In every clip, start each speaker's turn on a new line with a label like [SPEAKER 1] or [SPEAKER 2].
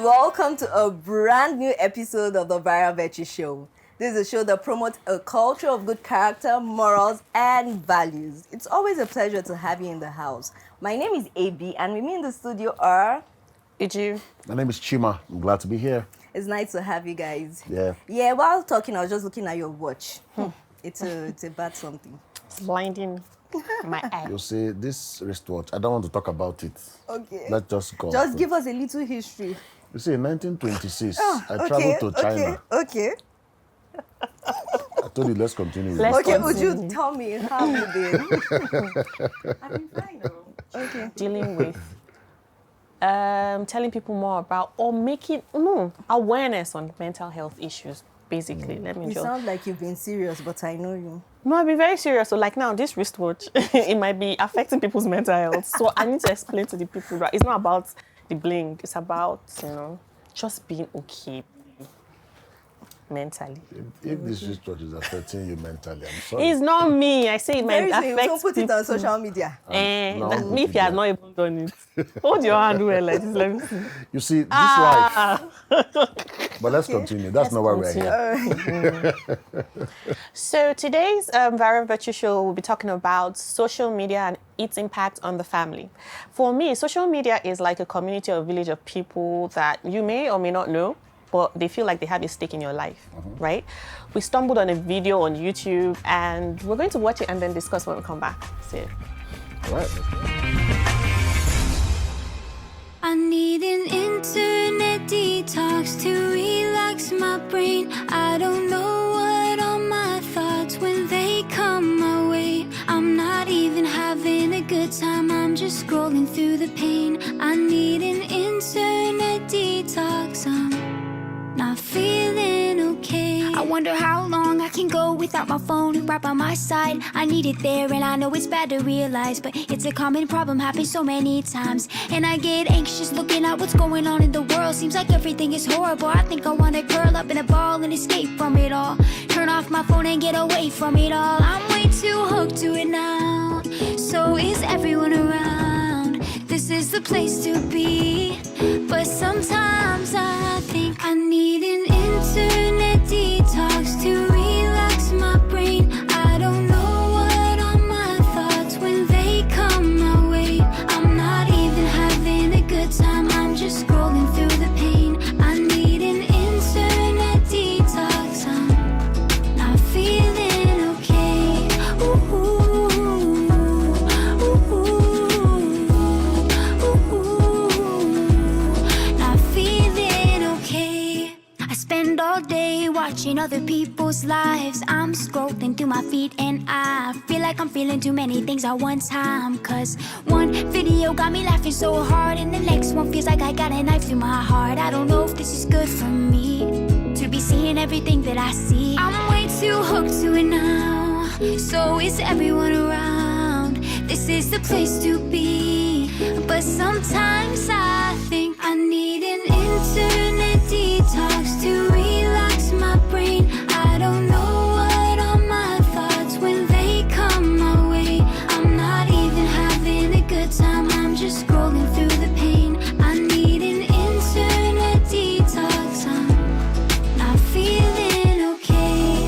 [SPEAKER 1] welcome to a brand new episode of the Viral Virtue Show. This is a show that promotes a culture of good character, morals, and values. It's always a pleasure to have you in the house. My name is A.B., and with me in the studio are...
[SPEAKER 2] Iju.
[SPEAKER 3] My name is Chima. I'm glad to be here.
[SPEAKER 1] It's nice to have you guys.
[SPEAKER 3] Yeah.
[SPEAKER 1] Yeah, while talking, I was just looking at your watch. It's a bad something.
[SPEAKER 2] It's blinding my eye.
[SPEAKER 3] You see, this wristwatch, I don't want to talk about it.
[SPEAKER 1] Okay.
[SPEAKER 3] Let's just go.
[SPEAKER 1] Just give us a little history.
[SPEAKER 3] You see, in 1926, I traveled to China.
[SPEAKER 1] Okay.
[SPEAKER 3] I told you, let's continue.
[SPEAKER 2] Let's
[SPEAKER 1] Okay,
[SPEAKER 2] continue.
[SPEAKER 1] would you tell me how you did?
[SPEAKER 2] I've been fine though.
[SPEAKER 1] Okay.
[SPEAKER 2] Dealing with telling people more about or making awareness on mental health issues. Basically, let me
[SPEAKER 1] You
[SPEAKER 2] just.
[SPEAKER 1] sound like you've been serious, but I know you.
[SPEAKER 2] No, I've been very serious. So, like now, this wristwatch, it might be affecting people's mental health. So I need to explain to the people that it's not about the bling. It's about just being okay mentally.
[SPEAKER 3] If this wristwatch is affecting you mentally, I'm sorry.
[SPEAKER 2] It's not me. I say it might
[SPEAKER 1] Very soon,
[SPEAKER 2] affect
[SPEAKER 1] don't put it
[SPEAKER 2] people.
[SPEAKER 1] on social media.
[SPEAKER 3] No,
[SPEAKER 2] If you have not even done it, hold your hand well like this. Let me see.
[SPEAKER 3] You see, this life. But let's continue. That's not why we're here.
[SPEAKER 2] So today's Viral Virtue Show will be talking about social media and its impact on the family. For me, social media is like a community or village of people that you may or may not know, but they feel like they have a stake in your life, right? We stumbled on a video on YouTube and we're going to watch it and then discuss when we come back. So,
[SPEAKER 3] All right.
[SPEAKER 4] I need an internet detox to relax my brain. I don't know what are my thoughts when they come my way. I'm not even having a good time, I'm just scrolling through the pain. I need an internet detox, I'm not feeling okay. I wonder how long I can go without my phone right by my side. I need it there and I know it's bad to realize, but it's a common problem, happens so many times. And I get anxious looking at what's going on in the world. Seems like everything is horrible. I think I wanna curl up in a ball and escape from it all. Turn off my phone and get away from it all. I'm way too hooked to it now. So is everyone around? This is the place to be. But sometimes I think I need an internet detox to relax my brain. I don't know what are my thoughts when they come my way. I'm not even having a good time, I'm just scrolling through the pain. I need an internet detox, I'm not feeling okay. Ooh, not feeling okay. I spend all day watching other people's lives. I'm scrolling through my feed and I feel like I'm feeling too many things at one time. Cause one video got me laughing so hard and the next one feels like I got a knife through my heart. I don't know if this is good for me to be seeing everything that I see. I'm way too hooked to it now. So is everyone around? This is the place to be. But sometimes I think I need an internet detox to relax my brain. I don't know what are my thoughts when they come my way. I'm not even having a good time, I'm just scrolling through the pain. I need an internet detox, I'm not feeling okay.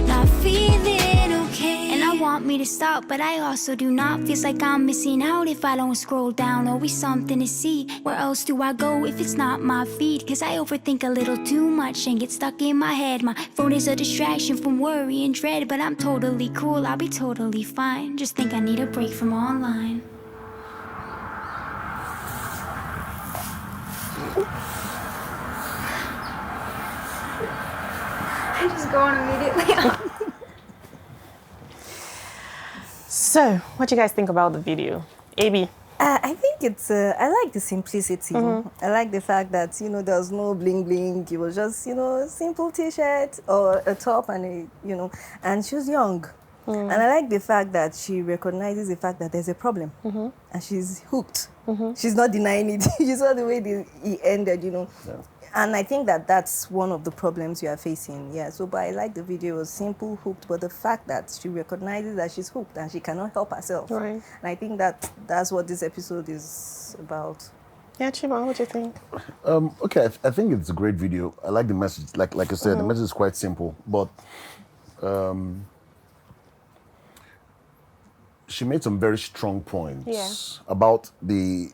[SPEAKER 4] Not feeling okay. And I want me to stop, but I also do not. Feels like I'm missing out if I don't scroll down. Always something to see. Where else do I go if it's not my feed? Cause I overthink a little too much and get stuck in my head. My phone is a distraction from worry and dread, but I'm totally cool, I'll be totally fine. Just think I need a break from online.
[SPEAKER 5] I just go on immediately.
[SPEAKER 2] So, what do you guys think about the video? AB?
[SPEAKER 1] I think it's, I like the simplicity. I like the fact that, there was no bling bling. It was just, a simple t-shirt or a top and and she was young. And I like the fact that she recognizes the fact that there's a problem and she's hooked. She's not denying it. You saw the way it ended, you know.
[SPEAKER 3] Yeah.
[SPEAKER 1] And I think that that's one of the problems you are facing. Yeah, so but I like the video. It was simple, hooked, but the fact that she recognizes that she's hooked and she cannot help herself.
[SPEAKER 2] Right.
[SPEAKER 1] And I think that that's what this episode is about.
[SPEAKER 2] Yeah, Chima, what do you think?
[SPEAKER 3] Okay, I think it's a great video. I like the message. Like I said, the message is quite simple, but she made some very strong points about the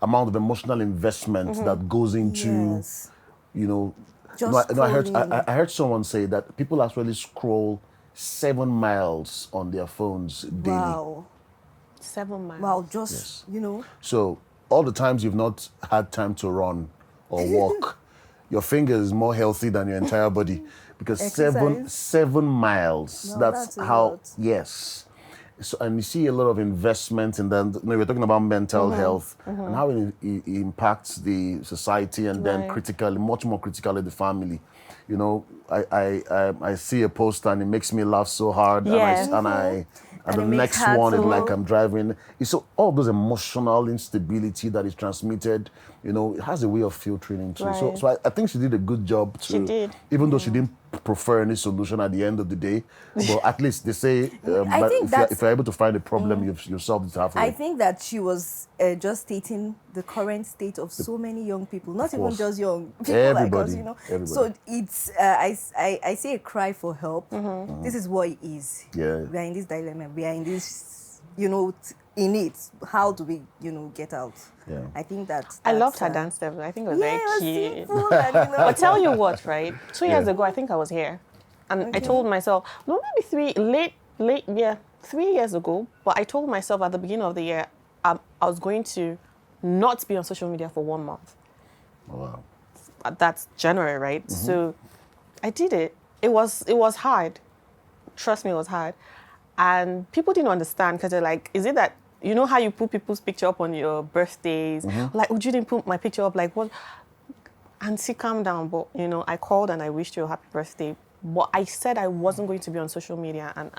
[SPEAKER 3] amount of emotional investment that goes into,
[SPEAKER 1] Yes.
[SPEAKER 3] you know,
[SPEAKER 1] Just
[SPEAKER 3] I heard someone say that people actually scroll 7 miles on their phones daily.
[SPEAKER 1] Wow.
[SPEAKER 2] 7 miles.
[SPEAKER 1] Wow, just,
[SPEAKER 3] Yes.
[SPEAKER 1] you know.
[SPEAKER 3] So all the times you've not had time to run or walk, your finger is more healthy than your entire body because
[SPEAKER 1] Exercise.
[SPEAKER 3] 7 miles.
[SPEAKER 1] No,
[SPEAKER 3] that's
[SPEAKER 1] that's a
[SPEAKER 3] how.
[SPEAKER 1] lot.
[SPEAKER 3] Yes. So, and you see a lot of investment in that. We're talking about mental health and how it impacts the society and then
[SPEAKER 2] Right.
[SPEAKER 3] critically, much more critically, the family. You know, I see a post and it makes me laugh so hard,
[SPEAKER 2] Yes.
[SPEAKER 3] and
[SPEAKER 1] And
[SPEAKER 3] the
[SPEAKER 1] it makes
[SPEAKER 3] next
[SPEAKER 1] her
[SPEAKER 3] one is
[SPEAKER 1] to-
[SPEAKER 3] like I'm driving. So all those emotional instability that is transmitted, you know, it has a way of filtering into. So,
[SPEAKER 2] Right.
[SPEAKER 3] so I think she did a good job too.
[SPEAKER 2] She did.
[SPEAKER 3] Even though she didn't prefer any solution at the end of the day, but at least they say
[SPEAKER 1] I
[SPEAKER 3] but
[SPEAKER 1] think
[SPEAKER 3] if you're able to find a problem, you've solved it halfway.
[SPEAKER 1] I think that she was just stating the current state of so many young people, not even
[SPEAKER 3] course.
[SPEAKER 1] just young people like us,
[SPEAKER 3] Everybody,
[SPEAKER 1] you know.
[SPEAKER 3] everybody.
[SPEAKER 1] So it's I see a cry for help. This is what it is.
[SPEAKER 3] Yeah.
[SPEAKER 1] We are in this dilemma. We are in this, you know, in it. How do we, you know, get out?
[SPEAKER 3] Yeah.
[SPEAKER 1] I think that
[SPEAKER 2] I loved
[SPEAKER 1] that's,
[SPEAKER 2] her dance step. I think it was
[SPEAKER 1] Yeah, it was
[SPEAKER 2] very cute.
[SPEAKER 1] simple and, you know,
[SPEAKER 2] But tell you what, right? 2 years
[SPEAKER 3] Yeah.
[SPEAKER 2] ago, I think I was here, and I told myself, no, maybe late, 3 years ago. But I told myself at the beginning of the year, I was going to not be on social media for 1 month.
[SPEAKER 3] Oh, wow.
[SPEAKER 2] That's January, right? So I did it. It was hard. Trust me, it was hard. And people didn't understand because they're like, is it that, you know how you put people's picture up on your birthdays? Like, would you didn't put my picture up? Like, what? Auntie, calm down. But, you know, I called and I wished you a happy birthday. But I said I wasn't going to be on social media and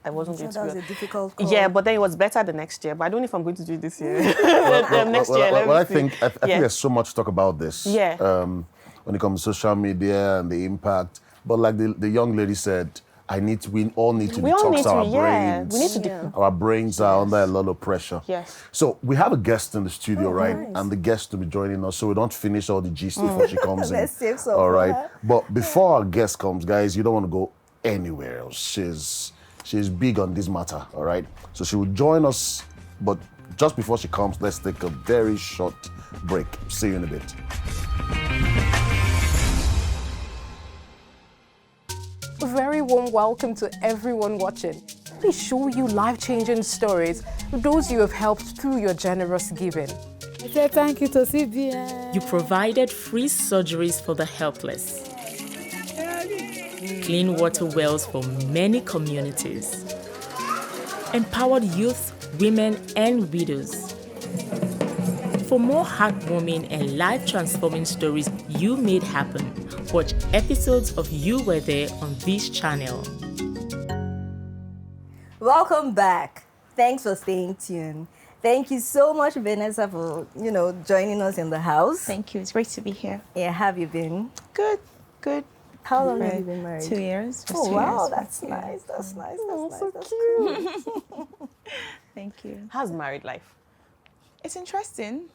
[SPEAKER 2] I wasn't
[SPEAKER 1] so
[SPEAKER 2] going
[SPEAKER 1] that
[SPEAKER 2] to
[SPEAKER 1] was
[SPEAKER 2] be.
[SPEAKER 1] a difficult call.
[SPEAKER 2] Yeah, but then it was better the next year. But I don't know if I'm going to do it this year. Next year, let me
[SPEAKER 3] I
[SPEAKER 2] see.
[SPEAKER 3] think
[SPEAKER 2] Yeah.
[SPEAKER 3] there's so much to talk about this.
[SPEAKER 2] Yeah.
[SPEAKER 3] When it comes to social media and the impact. But like the young lady said, we all need to
[SPEAKER 2] We all
[SPEAKER 3] detox
[SPEAKER 2] need to,
[SPEAKER 3] our
[SPEAKER 2] yeah.
[SPEAKER 3] brains.
[SPEAKER 2] We need to
[SPEAKER 1] Yeah.
[SPEAKER 3] Our brains are under a lot of pressure.
[SPEAKER 2] Yes.
[SPEAKER 3] So we have a guest in the studio, right?
[SPEAKER 1] nice.
[SPEAKER 3] And the guest will be joining us, so we don't finish all the gist before she comes in.
[SPEAKER 1] Let's save some
[SPEAKER 3] All
[SPEAKER 1] for
[SPEAKER 3] right.
[SPEAKER 1] her.
[SPEAKER 3] But before our guest comes, guys, you don't want to go anywhere else. She's big on this matter. All right. So she will join us, but just before she comes, let's take a very short break. See you in a bit.
[SPEAKER 6] A very warm welcome to everyone watching. We show you life-changing stories, those you have helped through your generous giving.
[SPEAKER 7] I say thank you to CBN.
[SPEAKER 8] You provided free surgeries for the helpless, clean water wells for many communities, empowered youth, women, and widows. For more heartwarming and life-transforming stories you made happen, watch episodes of You Were There on this channel.
[SPEAKER 1] Welcome back. Thanks for staying tuned. Thank you so much, Vanessa, for, you know, joining us in the house.
[SPEAKER 9] Thank you. It's great to be here.
[SPEAKER 1] Yeah, have you been?
[SPEAKER 9] Good, good.
[SPEAKER 1] How long have
[SPEAKER 9] Right.
[SPEAKER 1] you been married?
[SPEAKER 9] 2 years. Just
[SPEAKER 1] Oh,
[SPEAKER 9] 2
[SPEAKER 1] wow,
[SPEAKER 9] years.
[SPEAKER 1] that's
[SPEAKER 9] Yeah.
[SPEAKER 1] nice. That's nice.
[SPEAKER 2] Oh,
[SPEAKER 1] That's
[SPEAKER 2] so
[SPEAKER 1] nice. That's cute.
[SPEAKER 9] Thank you.
[SPEAKER 2] How's married life?
[SPEAKER 9] It's interesting.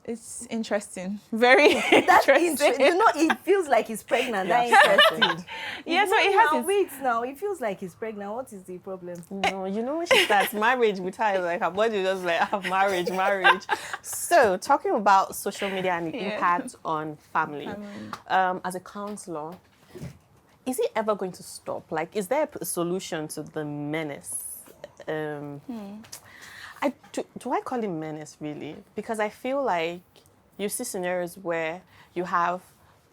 [SPEAKER 9] It's interesting. Very
[SPEAKER 1] That's
[SPEAKER 9] interesting.
[SPEAKER 1] interesting. You know, it feels like he's pregnant. That's interesting.
[SPEAKER 9] Yeah, so it has
[SPEAKER 1] now,
[SPEAKER 9] its...
[SPEAKER 1] wait now. It feels like he's pregnant. What is the problem?
[SPEAKER 2] No, you know when she starts marriage with her, it's like her body just like marriage. So talking about social media and the
[SPEAKER 9] Yeah.
[SPEAKER 2] impact on family. As a counselor, is it ever going to stop? Like, is there a solution to the menace? Do I call it menace really? Because I feel like you see scenarios where you have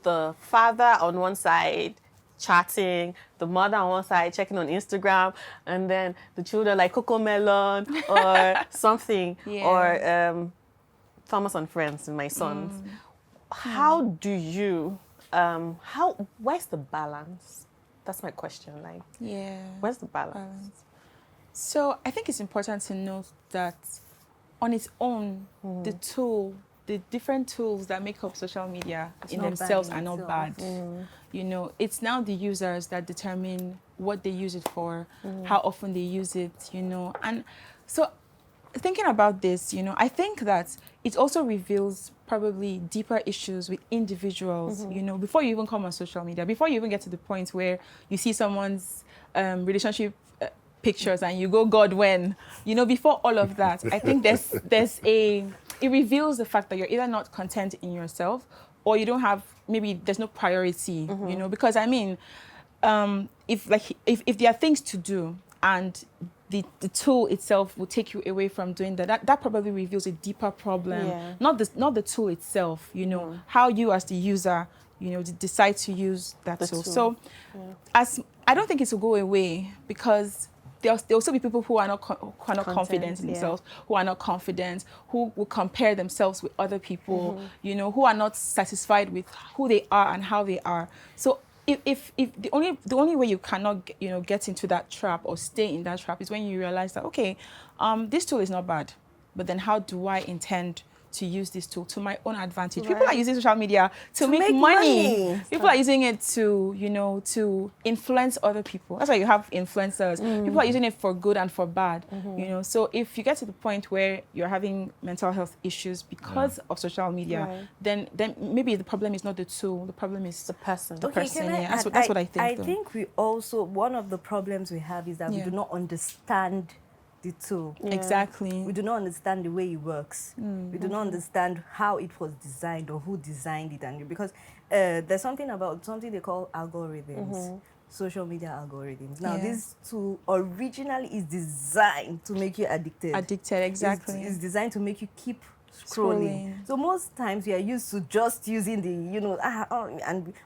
[SPEAKER 2] the father on one side chatting, the mother on one side checking on Instagram, and then the children like Coco Melon or something, or Thomas and Friends, my sons. How do you, where's the balance? That's my question, like,
[SPEAKER 9] Yeah.
[SPEAKER 2] where's the balance?
[SPEAKER 9] So I think it's important to note that on its own, the different tools that make up social media in
[SPEAKER 1] not bad
[SPEAKER 9] themselves
[SPEAKER 1] in
[SPEAKER 9] are not
[SPEAKER 1] itself.
[SPEAKER 9] bad. You know, it's now the users that determine what they use it for, how often they use it, you know. And so thinking about this, you know, I think that it also reveals probably deeper issues with individuals, you know, before you even come on social media, before you even get to the point where you see someone's relationship pictures and you go, God, when, you know, before all of that, I think it reveals the fact that you're either not content in yourself or you don't have, maybe there's no priority, you know, because I mean, if there are things to do and the tool itself will take you away from doing that probably reveals a deeper problem.
[SPEAKER 2] Yeah.
[SPEAKER 9] Not the tool itself, you know, how you as the user, you know, decide to use that tool. So as I don't think it will go away because there'll still be people who are not confident in themselves, who are not confident, who will compare themselves with other people, you know, who are not satisfied with who they are and how they are. So if the only way you cannot get into that trap or stay in that trap is when you realize that, okay, this tool is not bad, but then how do I intend to use this tool to my own advantage?
[SPEAKER 1] Right.
[SPEAKER 9] People are using social media to make money. People are using it to, you know, to influence other people. That's why you have influencers. People are using it for good and for bad, you know. So if you get to the point where you're having mental health issues because of social media, then maybe the problem is not the tool. The problem is
[SPEAKER 2] The person.
[SPEAKER 9] the person.
[SPEAKER 1] can I
[SPEAKER 9] Yeah,
[SPEAKER 1] add,
[SPEAKER 9] that's what I think.
[SPEAKER 1] I
[SPEAKER 9] though.
[SPEAKER 1] think we also, one of the problems we have is that we
[SPEAKER 9] Yeah.
[SPEAKER 1] do not understand the tool.
[SPEAKER 9] Exactly.
[SPEAKER 1] We do not understand the way it works. We do not understand how it was designed or who designed it. And because there's something they call algorithms, social media algorithms. Now,
[SPEAKER 9] Yeah.
[SPEAKER 1] this tool originally is designed to make you addicted.
[SPEAKER 9] Addicted, exactly.
[SPEAKER 1] It's designed to make you keep scrolling. So most times we are used to just using the, you know,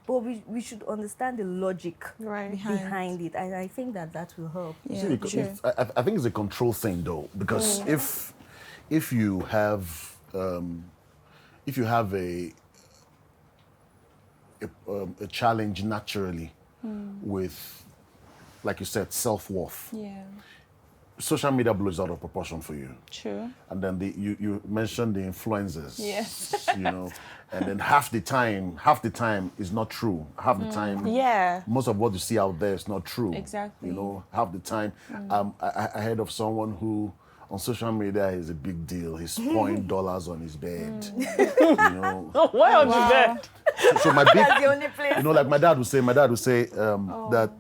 [SPEAKER 1] but we should understand the logic behind it. And I think that will help.
[SPEAKER 9] Yeah,
[SPEAKER 3] See,
[SPEAKER 9] sure.
[SPEAKER 3] I think it's a control thing though, because if you have a challenge naturally with, like you said, self-worth,
[SPEAKER 9] Yeah,
[SPEAKER 3] social media blows out of proportion for you.
[SPEAKER 9] true.
[SPEAKER 3] And then you mentioned the influencers.
[SPEAKER 9] Yes.
[SPEAKER 3] You know, and then half the time is not true. Half the time, most of what you see out there is not true.
[SPEAKER 9] Exactly.
[SPEAKER 3] You know, half the time. I heard of someone who on social media is a big deal. He's pouring dollars on his bed. You know.
[SPEAKER 2] Why on the bed?
[SPEAKER 3] So my big,
[SPEAKER 1] That's the only place.
[SPEAKER 3] you know, like my dad would say that,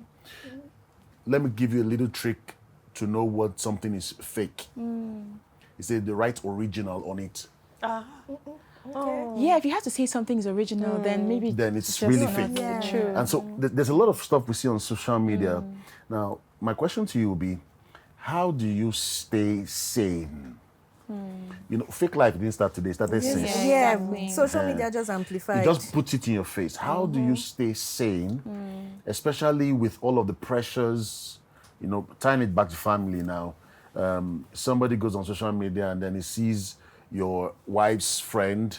[SPEAKER 3] let me give you a little trick to know what something is fake. He said the right original on it.
[SPEAKER 9] Yeah, if you have to say something is original, then maybe
[SPEAKER 3] Then it's
[SPEAKER 9] just
[SPEAKER 3] really
[SPEAKER 9] not
[SPEAKER 3] fake.
[SPEAKER 9] true.
[SPEAKER 3] And so there's a lot of stuff we see on social media. Now, my question to you will be, how do you stay sane? You know, fake life didn't start today, it started since.
[SPEAKER 1] Yeah,
[SPEAKER 9] Exactly.
[SPEAKER 1] social media just amplified.
[SPEAKER 3] It just puts it in your face. How do you stay sane, especially with all of the pressures, you know, tying it back to family now. Somebody goes on social media and then he sees your wife's friend,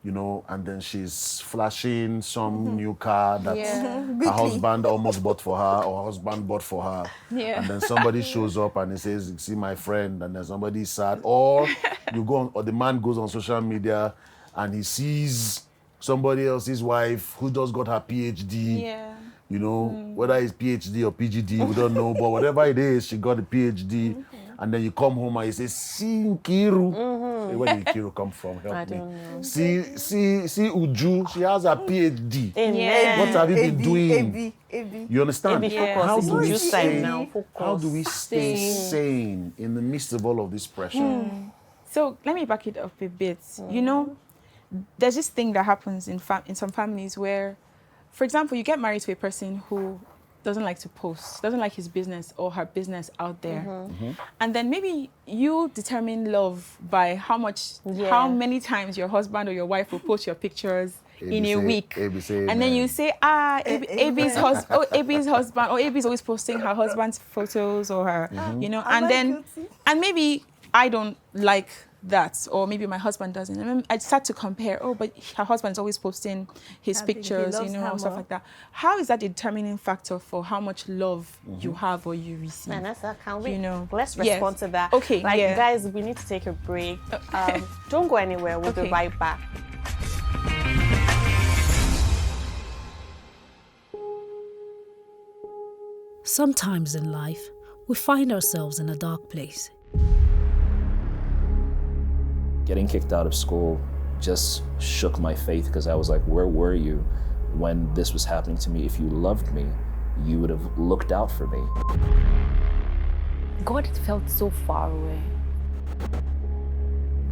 [SPEAKER 3] you know, and then she's flashing some new car that her husband almost bought for her or husband bought for her.
[SPEAKER 9] Yeah.
[SPEAKER 3] And then somebody shows up and he says, see my friend, and then somebody's sad. Or you go on, or the man goes on social media and he sees somebody else's wife who just got her PhD.
[SPEAKER 9] Yeah.
[SPEAKER 3] You know, whether it's PhD or PGD, we don't know, but whatever it is, she got a PhD. And then you come home and you say, see Nkiru. Where did Nkiru come from? Help
[SPEAKER 2] I
[SPEAKER 3] me.
[SPEAKER 2] don't know.
[SPEAKER 3] See Uju, she has a PhD.
[SPEAKER 2] Amen.
[SPEAKER 3] What have you been doing?
[SPEAKER 1] AB.
[SPEAKER 3] You understand?
[SPEAKER 2] AB focus.
[SPEAKER 3] How
[SPEAKER 2] It's
[SPEAKER 3] do we
[SPEAKER 2] Uju side
[SPEAKER 3] stay,
[SPEAKER 2] now, focus.
[SPEAKER 3] how do we stay sane in the midst of all of this pressure?
[SPEAKER 9] So let me back it up a bit. You know, there's this thing that happens in some families where, for example, you get married to a person who doesn't like to post, doesn't like his business or her business out there. And then maybe you determine love by how many times your husband or your wife will post your pictures in a week. And then you say, AB's husband, or AB's always posting her husband's photos or her, you know, and maybe I don't like that, or maybe my husband doesn't. And then I start to compare. Oh, but her husband's always posting his
[SPEAKER 1] I think he
[SPEAKER 9] pictures,
[SPEAKER 1] loves her
[SPEAKER 9] stuff
[SPEAKER 1] more.
[SPEAKER 9] like that. How is that a determining factor for how much love you have or you receive?
[SPEAKER 2] Vanessa, can we?
[SPEAKER 9] You know,
[SPEAKER 2] Let's
[SPEAKER 9] yes.
[SPEAKER 2] respond to that.
[SPEAKER 9] Okay,
[SPEAKER 2] like
[SPEAKER 9] yeah.
[SPEAKER 2] guys, we need to take a break. Don't go anywhere. We'll be
[SPEAKER 9] Okay.
[SPEAKER 2] right back.
[SPEAKER 7] Sometimes in life, we find ourselves in a dark place.
[SPEAKER 10] Getting kicked out of school just shook my faith because I was like, where were you when this was happening to me? If you loved me, you would have looked out for me.
[SPEAKER 11] God felt so far away.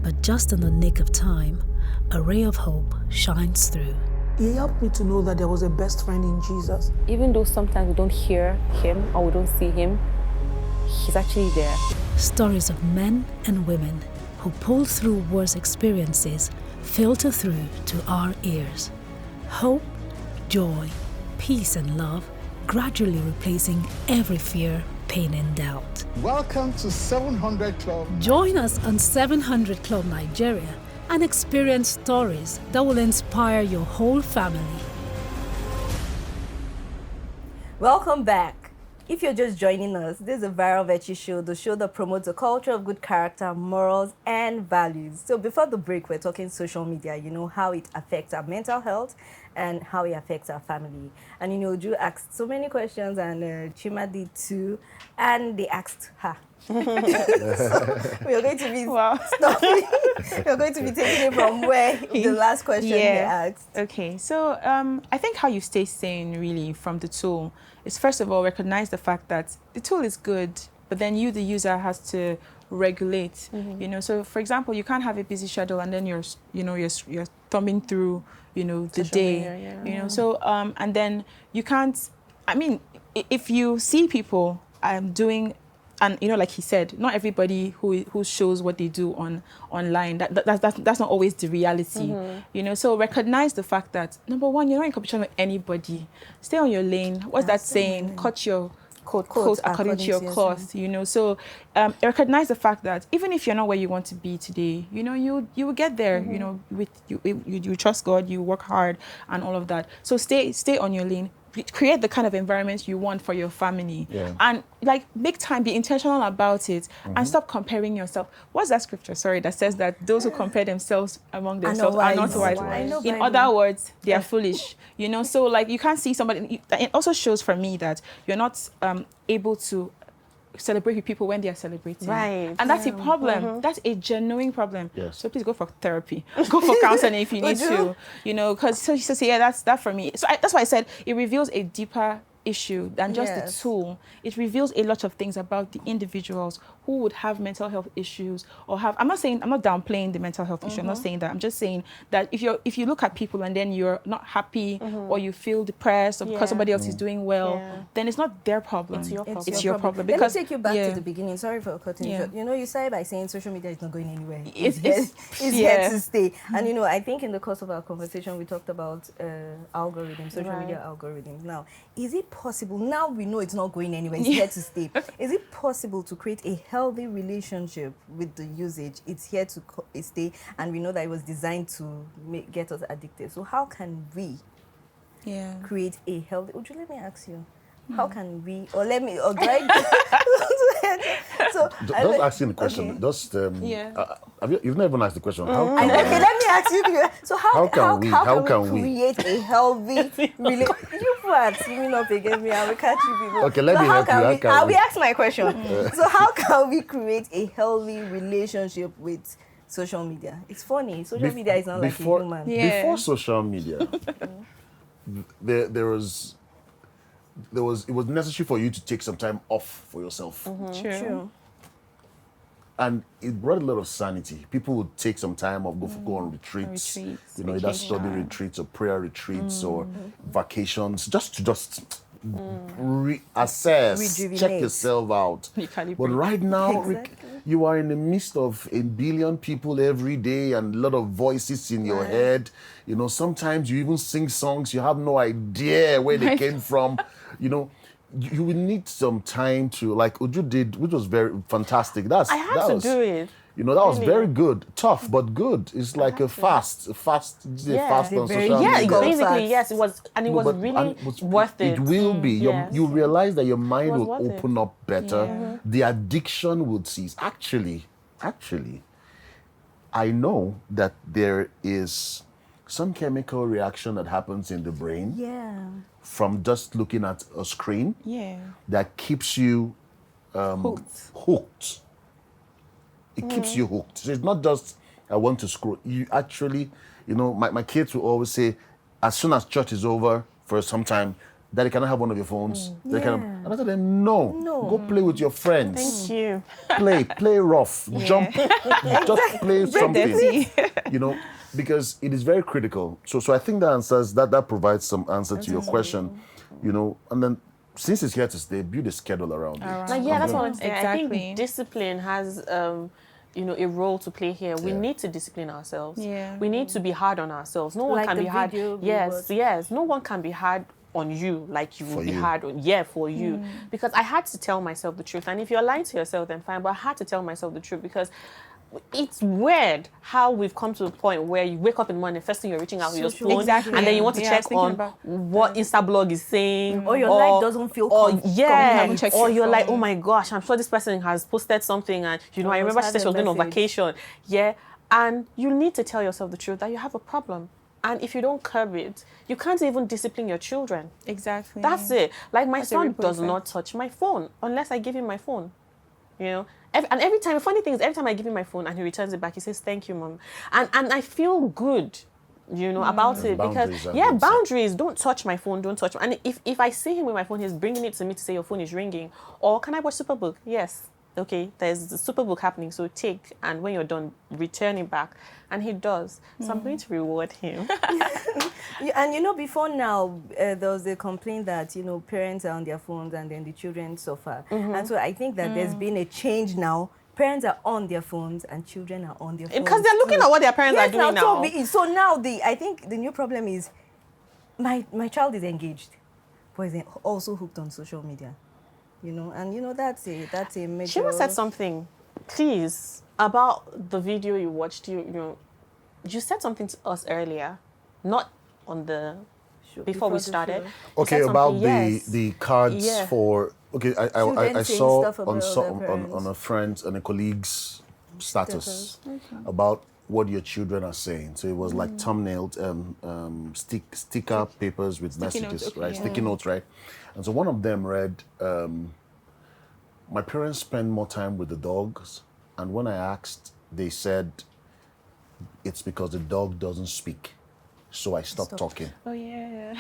[SPEAKER 7] But just in the nick of time, a ray of hope shines through.
[SPEAKER 12] He helped me to know that there was a best friend in Jesus.
[SPEAKER 11] Even though sometimes we don't hear him or we don't see him, he's actually there.
[SPEAKER 7] Stories of men and women who pulled through worse experiences filter through to our ears. Hope, joy, peace and love gradually replacing every fear, pain and doubt.
[SPEAKER 13] Welcome to 700 Club.
[SPEAKER 7] Join us on 700 Club Nigeria and experience stories that will inspire your whole family.
[SPEAKER 1] Welcome back. If you're just joining us, this is a Viral Virtue Show, the show that promotes a culture of good character, morals, and values. So before the break, we're talking social media, how it affects our mental health and how it affects our family. And, Drew asked so many questions, and Chima did too, and they asked her. So we are going to be stopping. We're going to be taking it from where the last question they asked.
[SPEAKER 9] Okay, so I think how you stay sane really from the tool is, first of all, recognize the fact that the tool is good, but then you, the user, has to regulate. So for example, you can't have a busy schedule and then you're thumbing through the
[SPEAKER 2] Social
[SPEAKER 9] day.
[SPEAKER 2] media,
[SPEAKER 9] So and then you can't. I mean, if you see people doing. And like he said, not everybody who shows what they do online, that's not always the reality. So recognize the fact that, number one, you're not in competition with anybody. Stay on your lane. What's that saying? Cut your coat according to your cloth. So recognize the fact that even if you're not where you want to be today, you will get there. With you trust God, you work hard, and all of that. So stay on your lane. Create the kind of environment you want for your family, and make time, be intentional about it, and stop comparing yourself. What's that scripture? Sorry, that says that those who compare themselves among themselves are not wise. In other words, they are foolish. So you can't see somebody. It also shows for me that you're not able to celebrate with people when they are celebrating.
[SPEAKER 2] Right.
[SPEAKER 9] And that's a problem. That's a genuine problem. Yes. So please go for therapy. Go for counseling if you need to. Because so that's that for me. So that's why I said it reveals a deeper issue than just the tool. It reveals a lot of things about the individuals who would have mental health issues or have. I'm not downplaying the mental health issue. I'm not saying that. I'm just saying that if you look at people and then you're not happy or you feel depressed or because somebody else is doing well, then it's not their problem. It's your problem. Because
[SPEAKER 1] let me take you back to the beginning. Sorry for cutting you short. You started by saying social media is not going anywhere. It's here to stay. And I think in the course of our conversation we talked about algorithms, social media algorithms. Now, is it possible? Now we know it's not going anywhere. It's here to stay. Is it possible to create a healthy relationship with the usage? It's here to stay, and we know that it was designed to get us addicted. So how can we create a healthy? Would you let me ask you? How can we? Or let me? Or do I? So
[SPEAKER 3] just asking the question. Okay. Just you've never even asked the question. How can
[SPEAKER 1] okay, let me ask you. So how can we create a healthy relationship? You ask me up against me. I will catch you people.
[SPEAKER 3] Okay, let me help you.
[SPEAKER 1] I will ask my question. So how can we create a healthy relationship with social media? It's funny. Social media is not like a human.
[SPEAKER 3] Before social media, it was necessary for you to take some time off for yourself.
[SPEAKER 1] True.
[SPEAKER 3] And it brought a lot of sanity. People would take some time off, go on retreats. Either study retreats or prayer retreats or vacations, just to reassess, check yourself out. But right now, you are in the midst of a billion people every day and a lot of voices in your head. Sometimes you even sing songs, you have no idea where they came from. You will need some time to, like Uju did, which was very fantastic.
[SPEAKER 2] I had to do it.
[SPEAKER 3] You know, that was
[SPEAKER 2] Really?
[SPEAKER 3] very good. Tough, but good. It's like a fast
[SPEAKER 2] Yeah.
[SPEAKER 3] fast on social
[SPEAKER 2] Yeah,
[SPEAKER 3] media.
[SPEAKER 2] basically, yes, it was, and it
[SPEAKER 3] No,
[SPEAKER 2] was
[SPEAKER 3] but-
[SPEAKER 2] really
[SPEAKER 3] and it
[SPEAKER 2] worth it.
[SPEAKER 3] It will be.
[SPEAKER 2] Yes.
[SPEAKER 3] You realize that your mind
[SPEAKER 2] was
[SPEAKER 3] will
[SPEAKER 2] worth it.
[SPEAKER 3] open up better.
[SPEAKER 9] Yeah.
[SPEAKER 3] The addiction would cease. Actually, I know that there is some chemical reaction that happens in the brain
[SPEAKER 1] Yeah.
[SPEAKER 3] from just looking at a screen
[SPEAKER 9] Yeah.
[SPEAKER 3] that keeps you hooked. It keeps you hooked. So it's not just, I want to scroll. You actually, my kids will always say, as soon as church is over for some time, Daddy, can I have one of your phones? And I tell them, no. Go play with your friends.
[SPEAKER 2] Thank you.
[SPEAKER 3] Play rough, jump, just play something. Because it is very critical. So I think that provides some answer to your question, and then since it's here to stay, build a schedule around it.
[SPEAKER 2] Like, yeah, that's what I'm saying. I
[SPEAKER 9] Exactly.
[SPEAKER 2] think discipline has, a role to play here. We need to discipline ourselves.
[SPEAKER 9] Yeah.
[SPEAKER 2] We need to be hard on ourselves. No one
[SPEAKER 1] Like
[SPEAKER 2] can
[SPEAKER 1] the
[SPEAKER 2] be hard.
[SPEAKER 1] video we
[SPEAKER 2] Yes,
[SPEAKER 1] watched.
[SPEAKER 2] yes. No one can be hard on you like you will be hard on. Yeah, for you. Because I had to tell myself the truth. And if you're lying to yourself, then fine. But I had to tell myself the truth because it's weird how we've come to a point where you wake up in the morning, first thing you're reaching out with your phone,
[SPEAKER 9] Exactly.
[SPEAKER 2] and then you want to
[SPEAKER 9] Yeah, I was
[SPEAKER 2] check
[SPEAKER 9] thinking
[SPEAKER 2] on
[SPEAKER 9] about
[SPEAKER 2] what Instablog is saying,
[SPEAKER 1] Or your life doesn't feel
[SPEAKER 2] yeah,
[SPEAKER 9] checked
[SPEAKER 2] or
[SPEAKER 9] your
[SPEAKER 2] you're like,
[SPEAKER 9] phone.
[SPEAKER 2] oh my gosh, I'm sure this person has posted something, and I
[SPEAKER 1] was
[SPEAKER 2] remember she said she was
[SPEAKER 1] having
[SPEAKER 2] going on
[SPEAKER 1] a message.
[SPEAKER 2] vacation, yeah, and you need to tell yourself the truth that you have a problem. And if you don't curb it, you can't even discipline your children.
[SPEAKER 9] Exactly.
[SPEAKER 2] That's it. Like my
[SPEAKER 9] That's a
[SPEAKER 2] son
[SPEAKER 9] ripple
[SPEAKER 2] does
[SPEAKER 9] effect.
[SPEAKER 2] not touch my phone unless I give him my phone. And every time, the funny thing is, every time I give him my phone and he returns it back, he says, "Thank you, Mom," and I feel good, about it because boundaries. Don't touch my phone. Don't touch. And if I see him with my phone, he's bringing it to me to say your phone is ringing, or can I watch Superbook? Yes. Okay, there's the Superbook happening, so take, and when you're done, return it back. And he does. So I'm going to reward him.
[SPEAKER 1] And before now, there was a complaint that, parents are on their phones and then the children suffer. And so I think that there's been a change now. Parents are on their phones and children are on their phones.
[SPEAKER 2] Because they're looking
[SPEAKER 1] too.
[SPEAKER 2] at what their parents are doing now.
[SPEAKER 1] So now I think the new problem is my child is engaged, but is also hooked on social media. And that's a major...
[SPEAKER 2] Shima said something, please, about the video you watched. You said something to us earlier, not on the before we started.
[SPEAKER 3] Okay, about
[SPEAKER 2] yes.
[SPEAKER 3] the cards for. Okay, I saw
[SPEAKER 1] stuff
[SPEAKER 3] on a friend's and a colleague's status about what your children are saying. So it was like thumbnailed, sticker papers with messages,
[SPEAKER 9] notes,
[SPEAKER 3] right?
[SPEAKER 9] yeah.
[SPEAKER 3] Sticky notes, right? And so one of them read, my parents spend more time with the dogs, and when I asked, they said it's because the dog doesn't speak. So I stopped talking.
[SPEAKER 9] Oh yeah.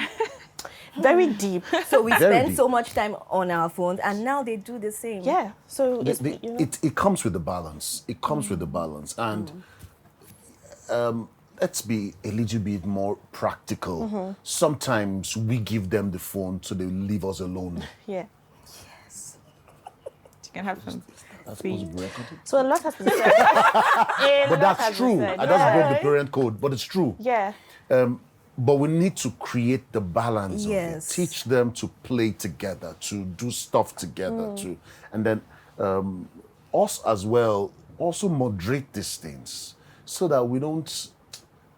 [SPEAKER 2] Very deep.
[SPEAKER 1] So we
[SPEAKER 3] Very
[SPEAKER 1] spend
[SPEAKER 3] deep.
[SPEAKER 1] so much time on our phones, and now they do the same.
[SPEAKER 2] Yeah. So
[SPEAKER 3] It comes with the balance. It comes with the balance. And let's be a little bit more practical. Sometimes we give them the phone so they leave us alone.
[SPEAKER 2] Yeah.
[SPEAKER 9] You can have some.
[SPEAKER 3] That's supposed to be recorded.
[SPEAKER 2] So a lot has been said.
[SPEAKER 3] But that's true. I just broke the parent code, but it's true.
[SPEAKER 2] Yeah.
[SPEAKER 3] But we need to create the balance of it.
[SPEAKER 1] Yes.
[SPEAKER 3] Teach them to play together, to do stuff together, and then us as well also moderate these things so that we don't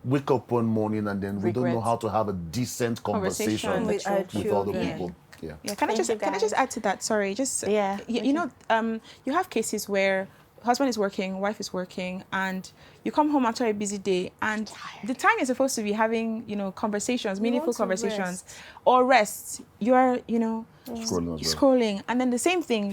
[SPEAKER 3] wake up one morning and then we don't know
[SPEAKER 2] Regret.
[SPEAKER 3] how to have a decent conversation
[SPEAKER 1] with our
[SPEAKER 3] with other
[SPEAKER 1] children.
[SPEAKER 3] people. Yeah.
[SPEAKER 9] Yeah, can I just add to that? Sorry, just
[SPEAKER 2] Yeah.
[SPEAKER 9] You have cases where husband is working, wife is working, and you come home after a busy day, and the time you're supposed to be having, conversations, meaningful
[SPEAKER 1] want to
[SPEAKER 9] conversations, or rest, you're,
[SPEAKER 3] Scrolling as well.
[SPEAKER 9] scrolling, and then the same thing,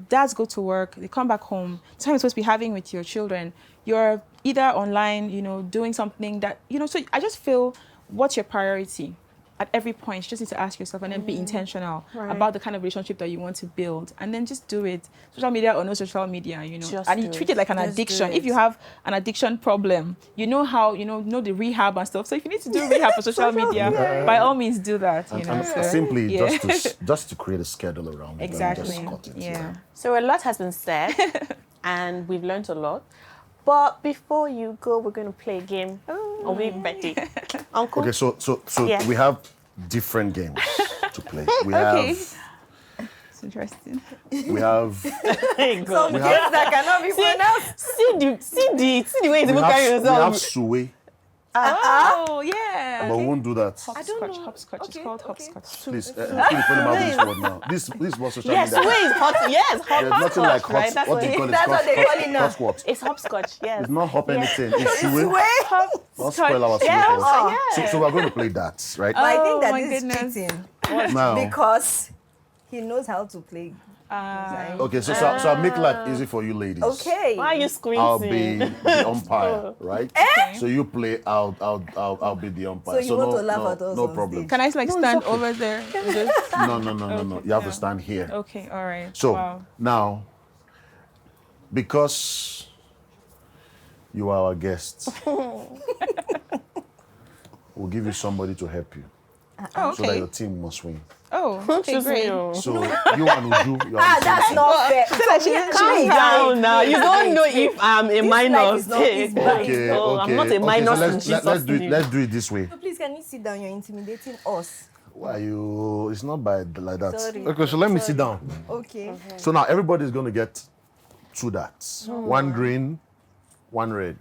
[SPEAKER 9] dads go to work, they come back home, the time you're supposed to be having with your children, you're either online, doing something that, so I just feel, what's your priority? At every point, you just need to ask yourself and then be intentional about the kind of relationship that you want to build, and then just do it. Social media or no social media,
[SPEAKER 2] Just
[SPEAKER 9] and you
[SPEAKER 2] do
[SPEAKER 9] treat
[SPEAKER 2] it.
[SPEAKER 9] it like an
[SPEAKER 1] Just do
[SPEAKER 9] addiction. If
[SPEAKER 1] it.
[SPEAKER 9] you have an addiction problem, you know how know the rehab and stuff. So if you need to do rehab for social media, by all means do that.
[SPEAKER 3] And
[SPEAKER 9] So,
[SPEAKER 3] simply
[SPEAKER 9] yeah.
[SPEAKER 3] just to create a schedule around it. And
[SPEAKER 9] Exactly.
[SPEAKER 3] just cut it.
[SPEAKER 9] Yeah.
[SPEAKER 2] So a lot has been said, and we've learned a lot. But before you go, we're going to play a game. Are we ready? Uncle?
[SPEAKER 3] Okay, so
[SPEAKER 2] Yeah.
[SPEAKER 3] we have different games to play. We
[SPEAKER 9] Okay.
[SPEAKER 3] have
[SPEAKER 9] interesting.
[SPEAKER 3] We have
[SPEAKER 1] Some kids that cannot be pronounced.
[SPEAKER 2] See the way it's
[SPEAKER 3] we
[SPEAKER 2] even
[SPEAKER 3] have,
[SPEAKER 2] carrying
[SPEAKER 3] we have
[SPEAKER 2] yourself.
[SPEAKER 3] Suwe,
[SPEAKER 9] Oh, yeah.
[SPEAKER 3] but we won't do that.
[SPEAKER 9] Hopscotch, hopscotch. It's called hopscotch.
[SPEAKER 3] Please, put this word now. This is what social
[SPEAKER 2] Yes,
[SPEAKER 3] media.
[SPEAKER 2] Suwe is hot. Yes,
[SPEAKER 3] There's nothing like
[SPEAKER 2] hopscotch, right?
[SPEAKER 3] hot.
[SPEAKER 2] That's
[SPEAKER 3] What do you call it?
[SPEAKER 1] That's what they call it now.
[SPEAKER 3] Hopscotch.
[SPEAKER 2] It's hopscotch. Yes.
[SPEAKER 3] It's not hop anything. It's
[SPEAKER 1] It's
[SPEAKER 3] Suwe.
[SPEAKER 1] way.
[SPEAKER 3] Don't spoil our
[SPEAKER 2] Yeah,
[SPEAKER 3] Suwe.
[SPEAKER 2] also, yeah.
[SPEAKER 3] So we're going to play that, right?
[SPEAKER 1] But I think that
[SPEAKER 9] my
[SPEAKER 1] this
[SPEAKER 9] goodness.
[SPEAKER 1] is cheating
[SPEAKER 3] Now,
[SPEAKER 1] because he knows how to play.
[SPEAKER 3] okay, so I'll make life easy for you ladies.
[SPEAKER 1] Okay.
[SPEAKER 2] Why are you squinting?
[SPEAKER 3] I'll be the umpire, right? So you play, I'll be the umpire.
[SPEAKER 1] So you want to laugh at us
[SPEAKER 3] No
[SPEAKER 1] on
[SPEAKER 3] problem.
[SPEAKER 1] stage?
[SPEAKER 9] Can I like stand over there? and just-
[SPEAKER 3] No. You have to stand here.
[SPEAKER 9] Okay, all right.
[SPEAKER 3] So
[SPEAKER 9] Wow.
[SPEAKER 3] now, because you are our guests, we'll give you somebody to help you
[SPEAKER 9] Oh,
[SPEAKER 3] so that
[SPEAKER 9] okay.
[SPEAKER 3] your team must win.
[SPEAKER 9] Oh, okay,
[SPEAKER 2] Choose
[SPEAKER 9] great.
[SPEAKER 2] me, oh.
[SPEAKER 3] So you and Uju, you are the
[SPEAKER 1] That's
[SPEAKER 3] same
[SPEAKER 1] not fair.
[SPEAKER 2] Calm down now. You don't know if I'm a minor.
[SPEAKER 1] life is not easy.
[SPEAKER 3] team. Okay,
[SPEAKER 2] No,
[SPEAKER 3] okay.
[SPEAKER 2] I'm not a minor
[SPEAKER 3] so
[SPEAKER 2] in
[SPEAKER 3] let's
[SPEAKER 2] Jesus'
[SPEAKER 3] do it.
[SPEAKER 2] name.
[SPEAKER 3] Let's do it this way.
[SPEAKER 1] So please, can you sit down? You're intimidating us.
[SPEAKER 3] Why are you? It's not like that.
[SPEAKER 1] Sorry.
[SPEAKER 3] Okay, so let me sit down.
[SPEAKER 1] Okay.
[SPEAKER 3] So now everybody's going to get 2 darts. One green, one red.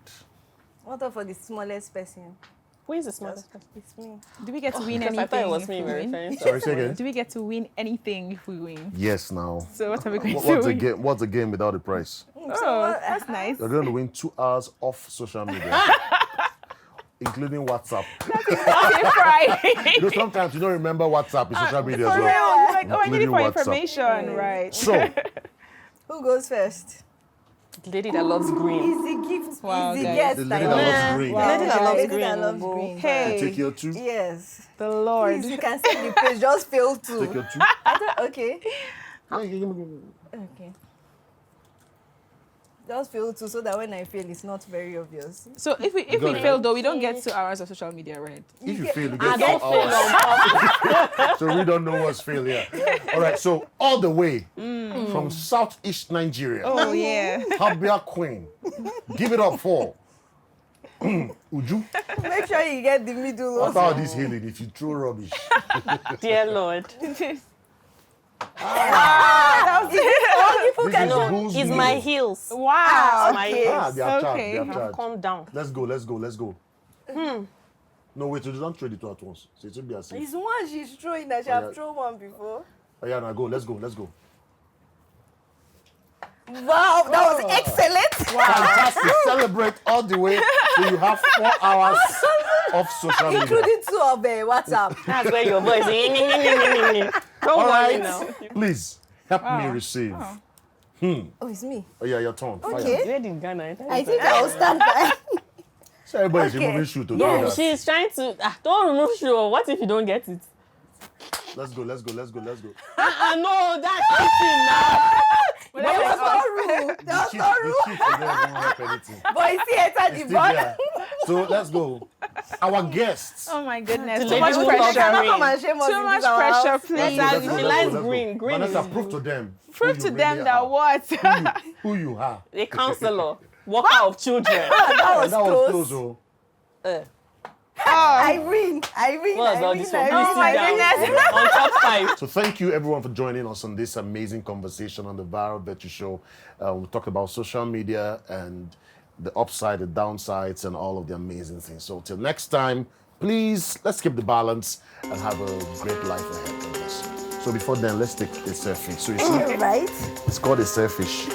[SPEAKER 1] What up for the smallest person?
[SPEAKER 2] Who is the smartest person?
[SPEAKER 1] It's me.
[SPEAKER 9] Do we get to win
[SPEAKER 2] Because
[SPEAKER 9] anything?
[SPEAKER 2] I thought it was
[SPEAKER 9] if
[SPEAKER 2] me
[SPEAKER 9] we win?
[SPEAKER 2] referring to.
[SPEAKER 3] Sorry, say again.
[SPEAKER 9] Do we get to win anything if we win?
[SPEAKER 3] Yes, now.
[SPEAKER 9] So what are we going to
[SPEAKER 3] What's a
[SPEAKER 9] win?
[SPEAKER 3] game? What's a game without a prize?
[SPEAKER 9] Oh, that's nice.
[SPEAKER 3] You're going to win 2 hours off social media, including WhatsApp.
[SPEAKER 9] Okay, Friday.
[SPEAKER 3] You know, sometimes you don't remember WhatsApp is social media as
[SPEAKER 9] For real,
[SPEAKER 3] well.
[SPEAKER 9] you're like, oh, I need it
[SPEAKER 3] Including
[SPEAKER 9] for
[SPEAKER 3] WhatsApp.
[SPEAKER 9] information, right?
[SPEAKER 3] So,
[SPEAKER 1] Who goes first?
[SPEAKER 2] The lady that loves green.
[SPEAKER 1] Easy gift.
[SPEAKER 9] Wow,
[SPEAKER 1] easy
[SPEAKER 9] guys.
[SPEAKER 1] guest.
[SPEAKER 3] the lady
[SPEAKER 1] I
[SPEAKER 3] that
[SPEAKER 1] know.
[SPEAKER 3] loves green.
[SPEAKER 9] Wow.
[SPEAKER 2] Lady that loves
[SPEAKER 1] Lady
[SPEAKER 2] green.
[SPEAKER 1] that loves green.
[SPEAKER 9] Hey.
[SPEAKER 3] You take your 2.
[SPEAKER 1] Yes.
[SPEAKER 9] The Lord.
[SPEAKER 1] Please, you can see the page. Just fail to.
[SPEAKER 3] Take your 2.
[SPEAKER 1] Okay. Okay. Just fail to, so that when I fail, it's not very obvious.
[SPEAKER 9] So if we
[SPEAKER 3] got it.
[SPEAKER 9] fail though, we don't get 2 hours of social media, right?
[SPEAKER 3] If you fail, you
[SPEAKER 2] I
[SPEAKER 3] get
[SPEAKER 2] don't
[SPEAKER 3] 4
[SPEAKER 2] feel
[SPEAKER 3] hours.
[SPEAKER 2] on top.
[SPEAKER 3] So we don't know what's failure. All right, so all the way from Southeast Nigeria,
[SPEAKER 9] Oh yeah.
[SPEAKER 3] Habia Queen, give it up for Uju.
[SPEAKER 1] Make sure you get the middle
[SPEAKER 3] After
[SPEAKER 1] one.
[SPEAKER 3] all this healing, if you throw rubbish,
[SPEAKER 2] Dear Lord.
[SPEAKER 1] People
[SPEAKER 3] this
[SPEAKER 1] can
[SPEAKER 3] is
[SPEAKER 1] know.
[SPEAKER 3] Bull's
[SPEAKER 2] It's
[SPEAKER 3] Meal.
[SPEAKER 2] my heels.
[SPEAKER 9] Wow.
[SPEAKER 2] My
[SPEAKER 1] okay.
[SPEAKER 2] heels.
[SPEAKER 3] They have charged.
[SPEAKER 9] Okay.
[SPEAKER 3] They have charged.
[SPEAKER 2] Calm down.
[SPEAKER 3] Let's go. No, wait, you don't trade it 2 at once. So it will be a safe.
[SPEAKER 1] It's one she's throwing that she
[SPEAKER 3] Oh,
[SPEAKER 1] have
[SPEAKER 3] yeah.
[SPEAKER 1] thrown one before.
[SPEAKER 3] Oh, yeah, now go. Let's go.
[SPEAKER 1] Wow, that was excellent.
[SPEAKER 3] Fantastic. Celebrate all the way. So you have 4 hours of social media.
[SPEAKER 1] Including 2 of WhatsApp.
[SPEAKER 2] That's where your voice is. Don't
[SPEAKER 3] All
[SPEAKER 2] worry
[SPEAKER 3] right.
[SPEAKER 2] now.
[SPEAKER 3] Please help me receive.
[SPEAKER 1] Oh, it's me.
[SPEAKER 3] Oh, yeah, your turn. Fire.
[SPEAKER 1] Okay.
[SPEAKER 2] Where in Ghana?
[SPEAKER 1] I think I will stand by.
[SPEAKER 3] So everybody's
[SPEAKER 1] Okay.
[SPEAKER 3] removing shoe to do
[SPEAKER 2] Yeah,
[SPEAKER 3] that.
[SPEAKER 2] she's trying to. Don't remove shoe. What if you don't get it?
[SPEAKER 3] Let's go.
[SPEAKER 2] No, that's cheating now.
[SPEAKER 1] There was no rule. There was no rule.
[SPEAKER 3] You don't even help anything.
[SPEAKER 1] But you see, entered the
[SPEAKER 3] Still
[SPEAKER 1] ball.
[SPEAKER 3] there. So let's go. Our guests.
[SPEAKER 9] Oh my goodness.
[SPEAKER 2] The
[SPEAKER 9] Too much
[SPEAKER 2] lady who loves
[SPEAKER 9] pressure.
[SPEAKER 2] green.
[SPEAKER 1] Come and shame us
[SPEAKER 9] Too
[SPEAKER 1] in
[SPEAKER 9] much
[SPEAKER 1] this our
[SPEAKER 9] pressure,
[SPEAKER 1] house.
[SPEAKER 9] please.
[SPEAKER 2] Let's go, she likes green. Green
[SPEAKER 3] Vanessa,
[SPEAKER 2] is
[SPEAKER 3] prove to them.
[SPEAKER 9] Prove
[SPEAKER 3] who
[SPEAKER 9] to
[SPEAKER 3] you
[SPEAKER 9] them
[SPEAKER 3] really
[SPEAKER 9] that
[SPEAKER 3] are.
[SPEAKER 9] what?
[SPEAKER 3] Who you are.
[SPEAKER 2] a counselor, worker of children.
[SPEAKER 1] That was
[SPEAKER 3] That was
[SPEAKER 1] close.
[SPEAKER 3] close, oh.
[SPEAKER 1] Irene.
[SPEAKER 2] What's all this one? Please
[SPEAKER 9] Oh my
[SPEAKER 2] sit down. On top 5.
[SPEAKER 3] So thank you everyone for joining us on this amazing conversation on the Viral Virtue Show. We talked about social media and the upside, the downsides, and all of the amazing things. So till next time, please, let's keep the balance and have a great life ahead of us. So before then, let's take a selfie. So you see,
[SPEAKER 1] Right?
[SPEAKER 3] it's called a selfish.